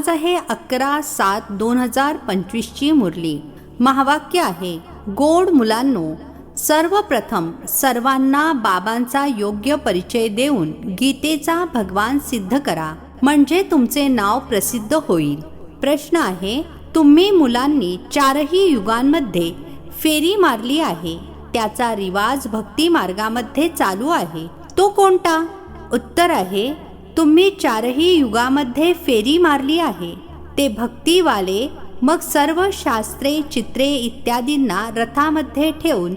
आज आहे 11/7/2025 ची मुरली. महावाक्य आहे, गोड मुलांनो, सर्वप्रथम सर्वांना बाबांचा योग्य परिचय देऊन गीतेचा भगवान सिद्ध करा, म्हणजे तुमचे नाव प्रसिद्ध होईल. प्रश्न आहे, तुम्ही मुलांनी चारही युगांमध्ये फेरी मारली आहे, त्याचा रिवाज भक्ती मार्गामध्ये चालू आहे, तो कोणता? उत्तर आहे, तुम्ही चारही युगामध्ये फेरी मारली आहे ते भक्तीवाले मग सर्व शास्त्रे चित्रे इत्यादींना रथामध्ये ठेवून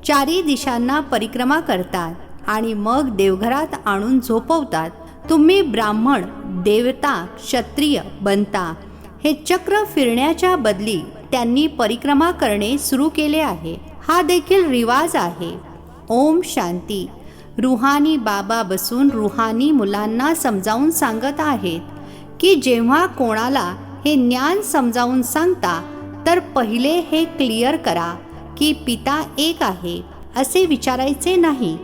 चारी दिशांना परिक्रमा करतात आणि मग देवघरात आणून झोपवतात. तुम्ही ब्राह्मण, देवता, क्षत्रिय बनता. हे चक्र फिरण्याच्या बदली त्यांनी परिक्रमा करणे सुरू केले आहे. हा देखील रिवाज आहे. ओम शांती. रुहानी बाबा बसून रुहानी मुलांना समजावून सांगत आहेत की जेव्हा कोणाला हे ज्ञान समजावून सांगता तर पहिले हे क्लिअर करा की पिता एक आहे. असे विचारायचे नाही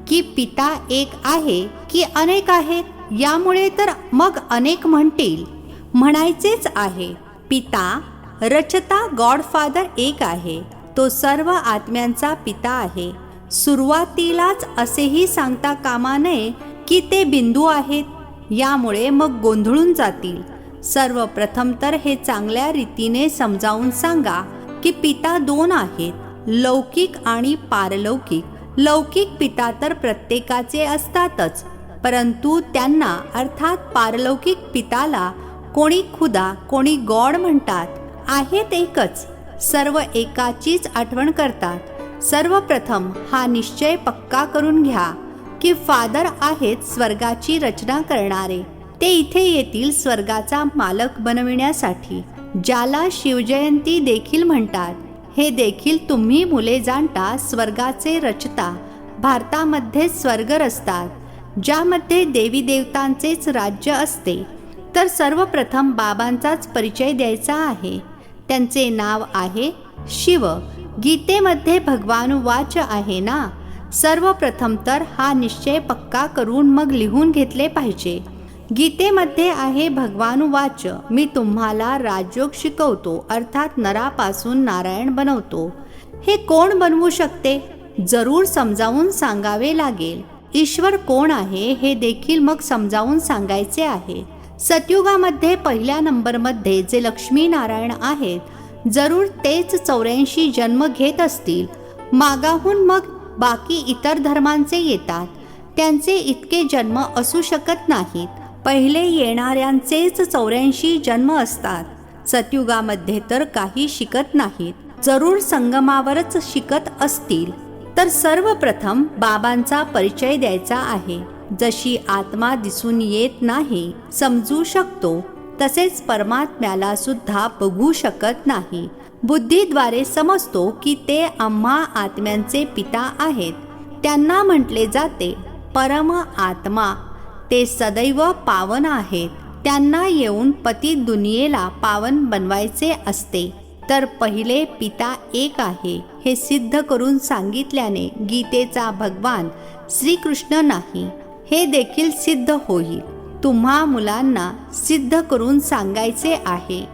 की पिता एक आहे की अनेक आहेत, यामुळे तर मग अनेक म्हणतील. म्हणायचेच आहे, पिता रचता गॉडफादर एक आहे, तो सर्व आत्म्यांचा पिता आहे. सुरुवातीलाच असेही सांगता कामा नये की ते बिंदू आहेत, यामुळे मग गोंधळून जातील. सर्वप्रथम तर हे चांगल्या रीतीने समजावून सांगा की पिता दोन आहेत, लौकिक आणि पारलौकिक. लौकिक पिता तर प्रत्येकाचे असतातच, परंतु त्यांना अर्थात पारलौकिक पिताला कोणी खुदा, कोणी गॉड म्हणतात. आहेत एकच, सर्व एकाचीच आठवण करतात. सर्वप्रथम हा निश्चय पक्का करून घ्या की फादर आहेत स्वर्गाची रचना करणारे. ते इथे येतील स्वर्गाचा मालक बनविण्यासाठी, ज्याला शिवजयंती देखील म्हणतात. हे देखील तुम्ही मुले जाणता. स्वर्गाचे रचता भारतामध्ये स्वर्ग रचतात, ज्यामध्ये देवी देवतांचेच राज्य असते. तर सर्वप्रथम बाबांचाच परिचय द्यायचा आहे. त्यांचे नाव आहे शिव. गीतेमध्ये भगवानुवाच आहे ना. सर्वप्रथम तर हा निश्चय पक्का करून मग लिहून घेतले पाहिजे. गीतेमध्ये आहे भगवानुवाच, मी तुम्हाला राजयोग शिकवतो, अर्थात नरापासून नारायण बनवतो. हे कोण बनवू शकते? जरूर समजावून सांगावे लागेल. ईश्वर कोण आहे हे देखील मग समजावून सांगायचे आहे. सतयुगामध्ये पहिल्या नंबरमध्ये जे लक्ष्मी नारायण आहेत, जरूर तेच 84 जन्म घेत असतील. मागाहून मग बाकी इतर धर्मांचे येतात, त्यांचे इतके जन्म असू शकत नाहीत. पहिले येणाऱ्यांचेच 84 जन्म असतात. सतयुगामध्ये तर काही शिकत नाहीत, जरूर संगमावरच शिकत असतील. तर सर्वप्रथम बाबांचा परिचय द्यायचा आहे. जशी आत्मा दिसून येत नाही, समजू शकतो, तसेच परमात्म्याला सुद्धा बघू शकत नाही. बुद्धीद्वारे समजतो की ते आम्हा आत्म्यांचे पिता आहेत. त्यांना म्हटले जाते परम आत्मा. ते सदैव पावन आहेत. त्यांना येऊन पतित दुनियेला पावन बनवायचे असते. तर पहिले पिता एक आहे हे सिद्ध करून सांगितल्याने गीतेचा भगवान श्रीकृष्ण नाही, हे देखील सिद्ध होईल. तुम्हा मुलांना सिद्ध करून सांगायचे आहे.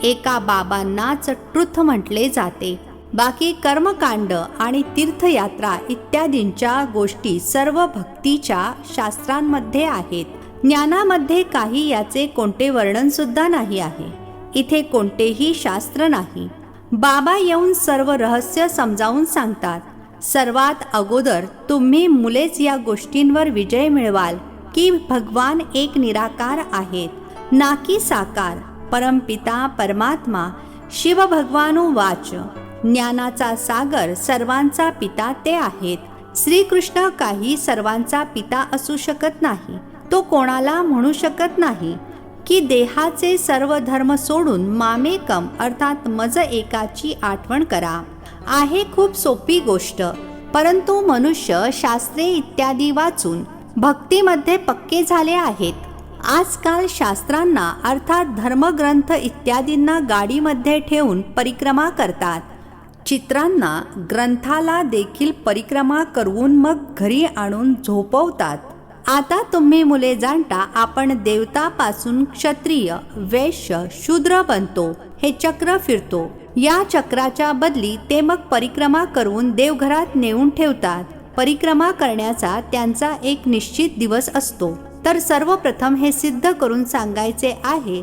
एका बाबांनाच ट्रुथ म्हटले जाते. बाकी कर्मकांड आणि तीर्थयात्रा इत्यादींच्या गोष्टी सर्व भक्तीच्या शास्त्रांमध्ये आहेत. ज्ञानामध्ये काही याचे कोणते वर्णन सुद्धा नाही आहे. इथे कोणतेही शास्त्र नाही. बाबा येऊन सर्व रहस्य समजावून सांगतात. सर्वात अगोदर तुम्ही मुलेच या गोष्टींवर विजय मिळवाल की भगवान एक निराकार आहेत, ना की साकार. परमपिता परमात्मा शिव भगवानुवाच, ज्ञानाचा सागर सर्वांचा पिता ते आहेत. श्रीकृष्ण काही सर्वांचा पिता असू शकत नाही. तो कोणाला म्हणू शकत नाही की देहाचे सर्व धर्म सोडून मामेकम अर्थात मज एकाची आठवण करा. आहे खूप सोपी गोष्ट, परंतु मनुष्य शास्त्रे इत्यादी वाचून भक्तीमध्ये पक्के झाले आहेत. आजकाल शास्त्रांना अर्थात धर्मग्रंथ इत्यादींना गाडीमध्ये ठेवून परिक्रमा करतात. चित्रांना, ग्रंथाला देखील परिक्रमा करून मग घरी आणून झोपवतात. आता तुम्ही मुले जाणता आपण देवतापासून क्षत्रिय, वैश्य, शूद्र बनतो. हे चक्र फिरतो. या चक्राच्या बदली ते मग परिक्रमा करून देवघरात नेऊन ठेवतात. परिक्रमा करण्याचा त्यांचा एक निश्चित दिवस असतो. तर सर्वप्रथम हे सिद्ध करून सांगायचे आहे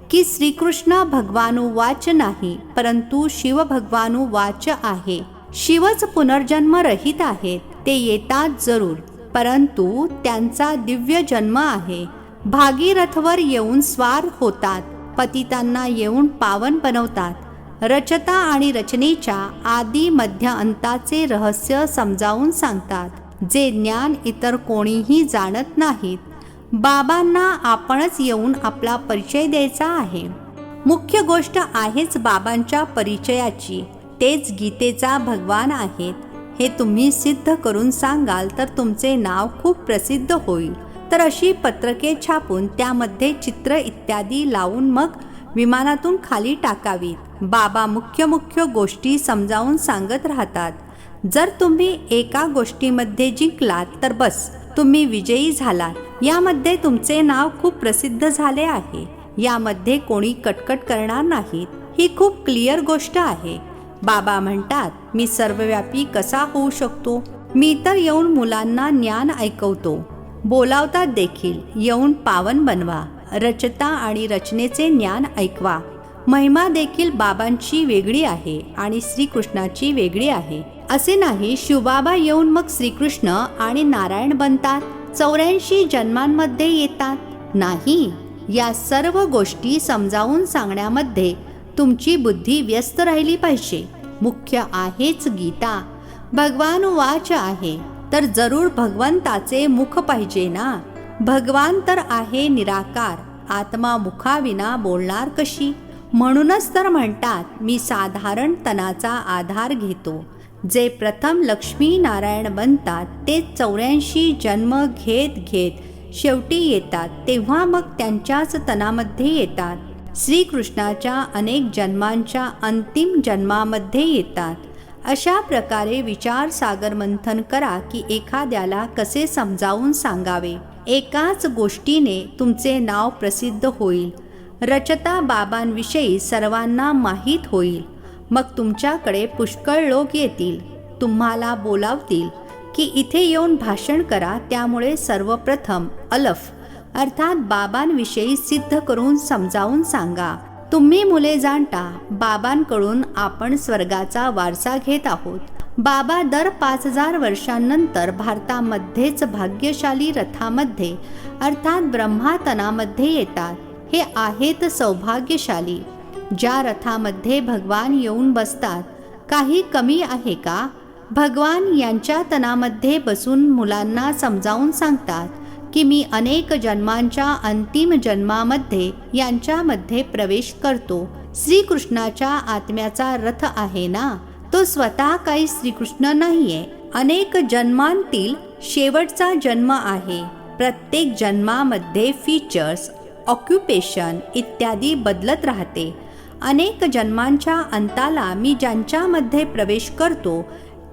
की श्रीकृष्ण भगवानुवाच नाही, परंतु शिव भगवानुवाच आहे. शिवच पुनर्जन्म रहित आहेत. ते येतात जरूर, परंतु त्यांचा दिव्य जन्म आहे. भागीरथवर येऊन स्वार होतात. पतितांना येऊन पावन बनवतात. रचता आणि रचनेच्या आदी मध्य अंताचे रहस्य समजावून सांगतात, जे ज्ञान इतर कोणीही जाणत नाहीत. बाबांना आपणच येऊन आपला परिचय द्यायचा आहे. मुख्य गोष्ट आहेच बाबांच्या परिचयाची. तेच गीतेचा भगवान आहेत. हे तुम्ही सिद्ध करून सांगाल तर तुमचे नाव खूप प्रसिद्ध होईल. तर अशी पत्रके छापून त्यामध्ये चित्र इत्यादी लावून मग विमानातून खाली टाकावीत. बाबा मुख्य गोष्टी समजावून सांगत राहतात. जर तुम्ही एका गोष्टीमध्ये जिंकलात तर बस, तुम्ही विजयी झालात. यामध्ये तुमचे नाव खूप प्रसिद्ध झाले आहे. यामध्ये कोणी कटकट करणार नाहीत. ही खूप क्लिअर गोष्ट आहे. बाबा म्हणतात, मी सर्वव्यापी कसा होऊ शकतो? मी तर येऊन मुलांना ज्ञान ऐकवतो. बोलावतात देखील. येऊन पावन बनवा. रचता आणि रचनेचे ज्ञान ऐकवा. महिमा देखील बाबांची वेगळी आहे आणि श्रीकृष्णाची वेगळी आहे. असे नाही शिवबाबा येऊन मग श्रीकृष्ण आणि नारायण बनतात, 84 जन्मांमध्ये येतात. नाही, या सर्व गोष्टी समजावून सांगण्यामध्ये तुमची बुद्धी व्यस्त राहिली पाहिजे. मुख्य आहेच गीता. भगवान वाच आहे, तर जरूर भगवंताचे मुख पाहिजे ना. भगवान तर आहे निराकार. आत्मा मुखाविना बोलणार कशी? म्हणूनच तर म्हणतात, मी साधारण तनाचा आधार घेतो. जे प्रथम लक्ष्मी नारायण बनतात ते 84 जन्म घेत शेवटी येतात, तेव्हा मग त्यांच्याच तनामध्ये येतात. श्रीकृष्णाच्या अनेक जन्मांच्या अंतिम जन्मामध्ये येतात. अशा प्रकारे विचार सागर मंथन करा की एखाद्याला कसे समजावून सांगावे. एकाच गोष्टीने तुमचे नाव प्रसिद्ध होईल. रचता बाबांविषयी सर्वांना माहीत होईल. मग तुमच्याकडे पुष्कळ लोक येतील. तुम्हाला बोलावतील की इथे येऊन भाषण करा. त्यामुळे सर्वप्रथम अलफ अर्थात बाबांविषयी सिद्ध करून समजावून सांगा. तुम्ही मुले जाणता, बाबांकडून आपण स्वर्गाचा वारसा घेत आहोत. बाबा दर 5000 वर्षांनंतर भारतामध्येच भाग्यशाली रथामध्ये अर्थात ब्रह्मातनामध्ये येतात. हे आहेत सौभाग्यशाली. ज्या रथामध्ये भगवान येऊन बसतात, काही कमी आहे का? भगवान यांच्या तनामध्ये बसून मुलांना समजावून सांगतात की मी अनेक जन्मांच्या अंतिम जन्मामध्ये यांच्यामध्ये प्रवेश करतो. श्रीकृष्णाच्या आत्म्याचा रथ आहे ना, तो स्वतः काही श्रीकृष्ण नाहीये. अनेक जन्मांतील शेवटचा जन्म आहे. प्रत्येक जन्मामध्ये फीचर्स, ऑक्युपेशन इत्यादी बदलत राहते. अनेक जन्मांच्या अंताला मी ज्यांच्यामध्ये प्रवेश करतो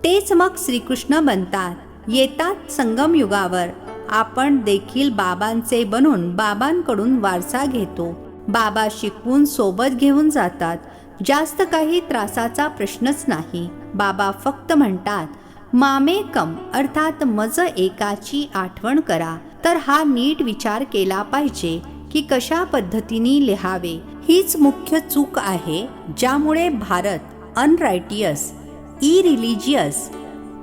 तेच मग श्रीकृष्ण बनतात, येतात संगम युगावर. आपण देखील बाबांचे बनून बाबांकडून वारसा घेतो. बाबा शिकवून सोबत घेऊन जातात. जास्त काही त्रासाचा प्रश्नच नाही. बाबा फक्त म्हणतात, मामेकम अर्थात मज एकाची आठवण करा. तर हा नीट विचार केला पाहिजे की कशा पद्धतीने लिहावे. हीच मुख्य चूक आहे ज्यामुळे भारत अनरायटियस, इरिलिजियस,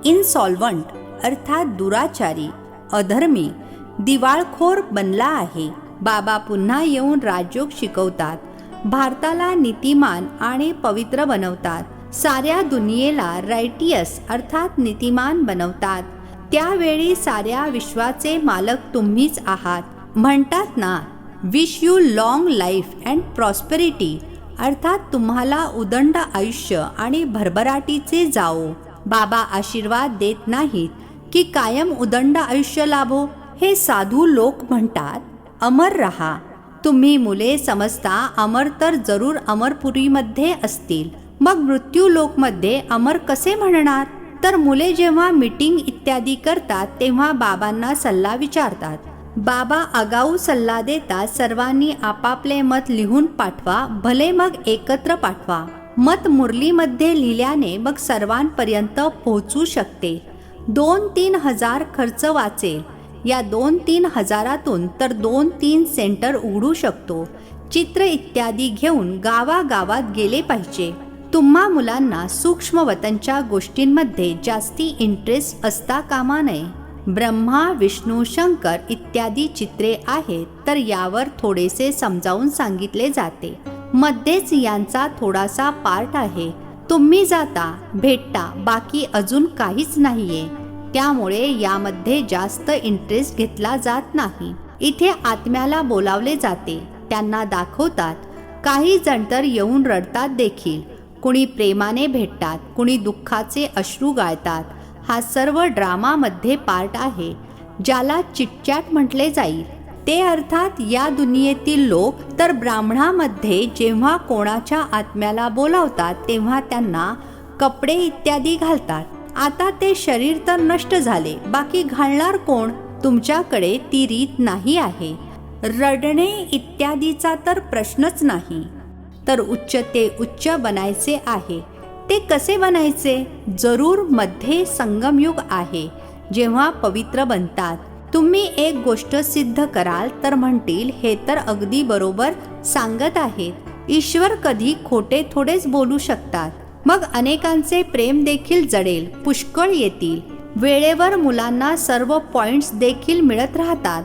इनसॉल्वंट अर्थात दुराचारी, अधर्मी, दिवाळखोर बनला आहे. बाबा पुन्हा येऊन राजयोग शिकवतात. भारताला नीतिमान आणि पवित्र बनवतात. साऱ्या दुनियेला रायटियस अर्थात नीतिमान बनवतात. त्यावेळी साऱ्या विश्वाचे मालक तुम्हीच आहात. म्हणतात ना, wish you long life and prosperity अर्थात तुम्हाला उदंड आयुष्य आणि भरभराटीचे जाओ. बाबा आशीर्वाद देत नाहीत की कायम उदंड आयुष्य लाभो. हे साधू लोक म्हणतात, अमर रहा. तुम्ही मुले समजता अमर तर जरूर अमरपुरीमध्ये असतील. मग मृत्यू लोकमध्ये अमर कसे म्हणणार? तर मुले जेव्हा मीटिंग इत्यादी करतात तेव्हा बाबांना सल्ला विचारतात. बाबा आगाऊ सल्ला देतात, सर्वांनी आपापले मत लिहून पाठवा, भले मग एकत्र पाठवा. मत मुरलीमध्ये लिहिल्याने मग सर्वांपर्यंत पोहोचू शकते. 2-3 हजार खर्च वाचेल. या 2-3 हजारातून तर 2-3 सेंटर उघडू शकतो. चित्र इत्यादी घेऊन गावागावात गेले पाहिजे. तुम्हा मुलांना सूक्ष्मवतनच्या गोष्टींमध्ये जास्ती इंटरेस्ट असता कामा नये. ब्रह्मा, विष्णू, शंकर इत्यादी चित्रे आहेत, तर यावर थोडेसे समजावून सांगितले जाते. मध्येच यांचा थोडासा पार्ट आहे. तुम्ही जाता, भेटता, बाकी अजून काहीच नाहीये. त्यामुळे यामध्ये जास्त इंटरेस्ट घेतला जात नाही. इथे आत्म्याला बोलावले जाते, त्यांना दाखवतात. काही जण तर येऊन रडतात देखील. कुणी प्रेमाने भेटतात, कुणी दुःखाचे अश्रू गाळतात. हा सर्व ड्रामामध्ये पार्ट आहे, ज्याला चिटचॅट म्हटले जाईल. ते अर्थात या दुनियेतील लोक. तर ब्राह्मणामध्ये जेव्हा कोणाच्या आत्म्याला बोलावतात तेव्हा त्यांना कपडे इत्यादी घालतात. आता ते शरीर तर नष्ट झाले, बाकी घालणार कोण? तुमच्याकडे ती रीत नाही आहे. रडणे इत्यादीचा तर प्रश्नच नाही. तर उच्च ते उच्च बनायचे आहे. ते कसे बनायचे? जरूर मध्ये संगमयुग आहे, जेव्हा पवित्र बनतात. तुम्ही एक गोष्ट सिद्ध कराल तर म्हणतील, हे तर अगदी बरोबर सांगत आहेत. ईश्वर कधी खोटे थोडेच बोलू शकतात. मग अनेकांचे प्रेम देखील जडेल, पुष्कळ येतील. वेळेवर मुलांना सर्व पॉइंट्स देखील मिळत राहतात.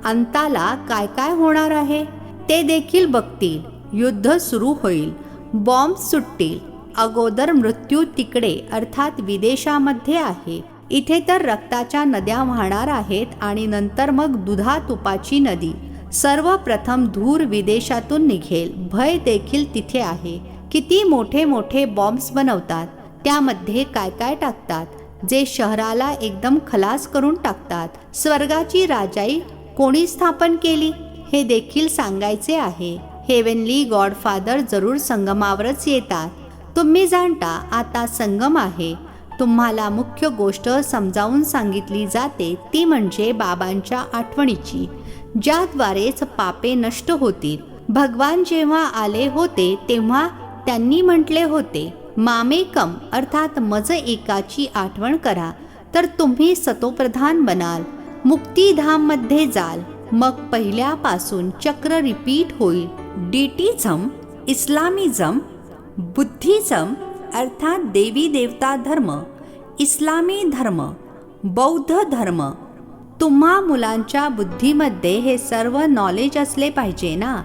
अंताला काय काय होणार आहे ते देखील बघतील. युद्ध सुरू होईल, बॉम्ब सुटतील. अगोदर मृत्यू तिकडे अर्थात विदेशामध्ये आहे. इथे तर रक्ताच्या नद्या वाहणार आहेत आणि नंतर मग दुधा तुपाची नदी. सर्वप्रथम धूर विदेशातून निघेल. भय देखील तिथे आहे. किती मोठे मोठे बॉम्ब्स बनवतात. त्यामध्ये काय काय टाकतात, जे शहराला एकदम खलास करून टाकतात. स्वर्गाची राजाई कोणी स्थापन केली हे देखील सांगायचे आहे. हेवनली गॉडफादर जरूर संगमावरच येतात. तुम्ही जाणता आता संगम आहे. तुम्हाला मुख्य गोष्ट समजावून सांगितली जाते, ती म्हणजे बाबांच्या आठवणीची, ज्याद्वारेच पापे नष्ट होतील. भगवान जेव्हा आले होते तेव्हा त्यांनी म्हटले होते, मामेकम अर्थात मज एकाची आठवण करा, तर तुम्ही सतोप्रधान बनाल, मुक्तिधाममध्ये जाल. मग पहिल्यापासून चक्र रिपीट होईल. डिटिझम, इस्लामिझम, बुद्धिझम अर्थात देवी देवता धर्म, इस्लामी धर्म, बौद्ध धर्म. तुम्हा मुलांच्या बुद्धीमध्ये हे सर्व नॉलेज असले पाहिजे ना.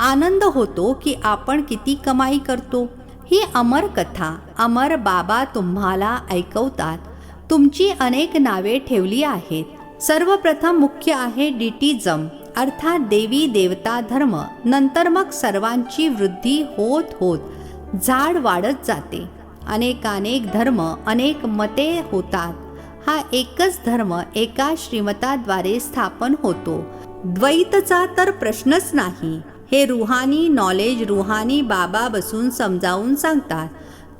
आनंद होतो की आपण किती कमाई करतो. ही अमर कथा अमर बाबा तुम्हाला ऐकवतात. तुमची अनेक नावे ठेवली आहेत. सर्वप्रथम मुख्य आहे डिटिझम अर्थात देवी देवता धर्म. नंतर मग सर्वांची वृद्धी होत होत झाड वाढत जाते. अनेकानेक धर्म, अनेक मते होतात. हा एकच धर्म एका श्रीमताद्वारे स्थापन होतो. द्वैतचा तर प्रश्नच नाही. हे रुहानी नॉलेज रुहानी बाबा बसून समजावून सांगतात.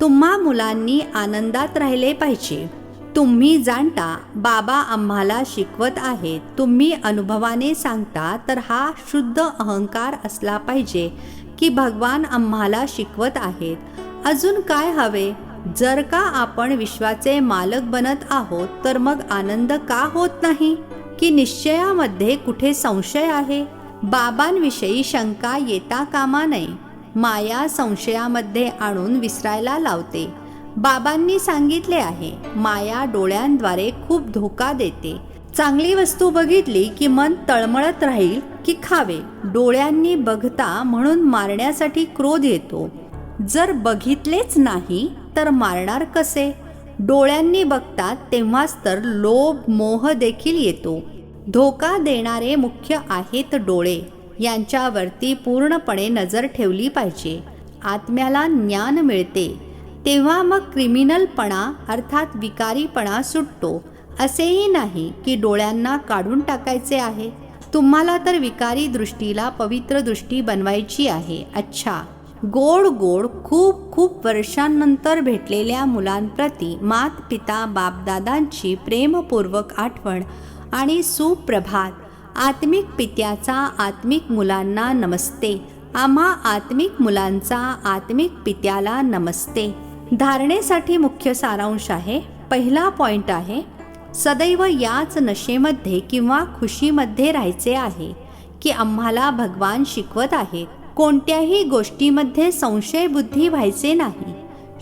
तुम्हा मुलांनी आनंदात राहिले पाहिजे. तुम्ही जाणता बाबा आम्हाला शिकवत आहेत. तुम्ही अनुभवाने सांगता, तर हा शुद्ध अहंकार असला पाहिजे की भगवान आम्हाला शिकवत आहेत. अजून काय हवे? जर का आपण विश्वाचे मालक बनत आहोत तर मग आनंद का होत नाही? की निश्चयामध्ये कुठे संशय आहे? बाबांविषयी शंका येता कामा नये. माया संशयामध्ये आणून विसरायला लावते. बाबांनी सांगितले आहे, माया डोळ्यांद्वारे खूप धोका देते. चांगली वस्तू बघितली की मन तळमळत राहील की खावे. डोळ्यांनी बघता म्हणून मारण्यासाठी क्रोध येतो. जर बघितलेच नाही तर मारणार कसे? डोळ्यांनी बघतात तेव्हाच तर लोभ मोह देखील येतो. धोका देणारे मुख्य आहेत डोळे. यांच्यावरती पूर्णपणे नजर ठेवली पाहिजे. आत्म्याला ज्ञान मिळते तेव्हा मग क्रिमिनलपणा अर्थात विकारीपणा सुटतो. असेही नाही की डोळ्यांना काढून टाकायचे आहे. तुम्हाला तर विकारी दृष्टीला पवित्र दृष्टी बनवायची आहे. अच्छा, गोड गोड खूप खूप वर्षांनंतर भेटलेल्या मुलांप्रती मात पिता बापदादांची प्रेमपूर्वक आठवण आणि सुप्रभात. आत्मिक पित्याचा आत्मिक मुलांना नमस्ते. आम्हा आत्मिक मुलांचा आत्मिक पित्याला नमस्ते. धारणेसाठी मुख्य सारांश आहे. पहिला पॉइंट आहे, सदैव याच नशेमध्ये किंवा खुशीमध्ये राहायचे आहे की आम्हाला भगवान शिकवत आहेत. कोणत्याही गोष्टीमध्ये संशय बुद्धी व्हायचे नाही.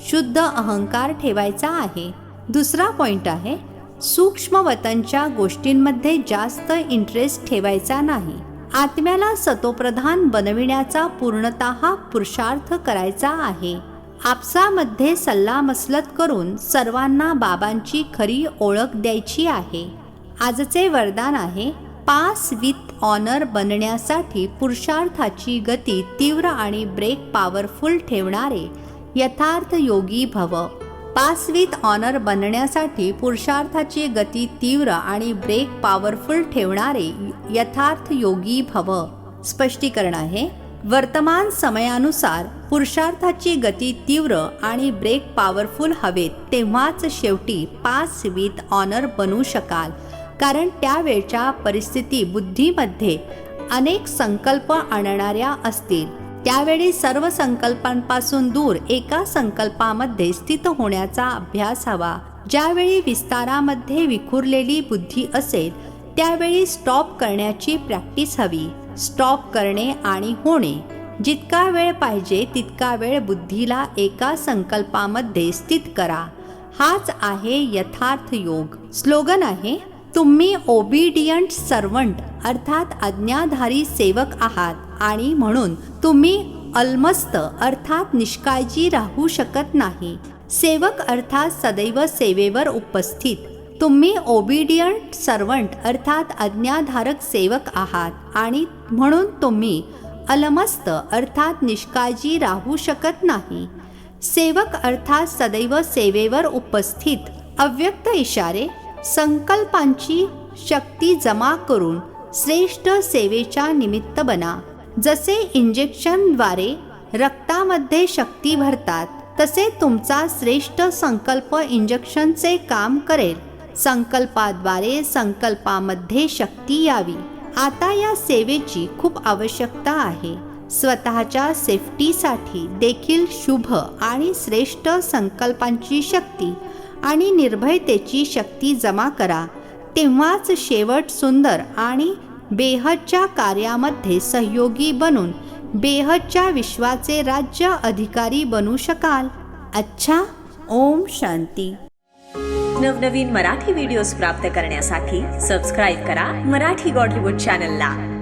शुद्ध अहंकार ठेवायचा आहे. दुसरा पॉइंट आहे, सूक्ष्म वतनच्या गोष्टींमध्ये जास्त इंटरेस्ट ठेवायचा नाही. आत्म्याला सतोप्रधान बनविण्याचा पूर्णतः पुरुषार्थ करायचा आहे. आपसामध्ये सल्लामसलत करून सर्वांना बाबांची खरी ओळख द्यायची आहे. आजचे वरदान आहे, पास विथ ऑनर बनण्यासाठी पुरुषार्थाची गती तीव्र आणि ब्रेक पॉवरफुल ठेवणारे यथार्थ योगी भव. पास विथ ऑनर बनण्यासाठी पुरुषार्थाची गती तीव्र आणि ब्रेक पॉवरफुल ठेवणारे यथार्थ योगी भव. स्पष्टीकरण आहे, वर्तमान समयानुसार पुरुषार्थाची गती तीव्र आणि ब्रेक पॉवरफुल हवेत, तेव्हाच शेवटी पास विथ ऑनर बनू शकाल. कारण त्यावेळच्या परिस्थिती बुद्धीमध्ये अनेक संकल्प आणणाऱ्या असतील. त्यावेळी सर्व संकल्पांपासून दूर एका संकल्पामध्ये स्थित होण्याचा अभ्यास हवा. ज्यावेळी विस्तारामध्ये विखुरलेली बुद्धी असेल त्यावेळी स्टॉप करण्याची प्रॅक्टिस हवी. स्टॉप करणे आणि होणे. जितका वेळ पाहिजे तितका वेळ बुद्धीला एका संकल्पामध्ये स्थित करा. हाच आहे यथार्थ योग. स्लोगन आहे, तुम्ही ओबिडियंट सर्वंट अर्थात आज्ञाधारी सेवक आहात आणि म्हणून तुम्ही अलमस्त अर्थात निष्काळजी राहू शकत नाही. सेवक अर्थात सदैव सेवेवर उपस्थित. तुम्ही ओबिडियंट सर्वंट अर्थात आज्ञाधारक सेवक आहात आणि म्हणून तुम्ही अलमस्त अर्थात निष्काळजी राहू शकत नाही. सेवक अर्थात सदैव सेवेवर उपस्थित. अव्यक्त इशारे, संकल्पांची शक्ती जमा करून श्रेष्ठ सेवेच्या निमित्त बना. जसे इंजेक्शनद्वारे रक्तामध्ये शक्ती भरतात तसे तुमचा श्रेष्ठ संकल्प इंजेक्शनचे काम करेल. संकल्पाद्वारे संकल्पामध्ये शक्ती यावी. आता या सेवेची खूप आवश्यकता आहे. स्वतःच्या सेफ्टीसाठी देखील शुभ आणि श्रेष्ठ संकल्पांची शक्ती आणि निर्भयतेची शक्ती जमा करा. तेव्हाच शेवट सुंदर आणि बेहदच्या कार्यामध्ये सहयोगी बनून बेहदच्या विश्वाचे राज्य अधिकारी बनू शकाल. अच्छा, ओम शांती. नवनवीन मराठी व्हिडिओज प्राप्त करण्यासाठी सबस्क्राईब करा मराठी गॉड रिपोर्ट चॅनलला.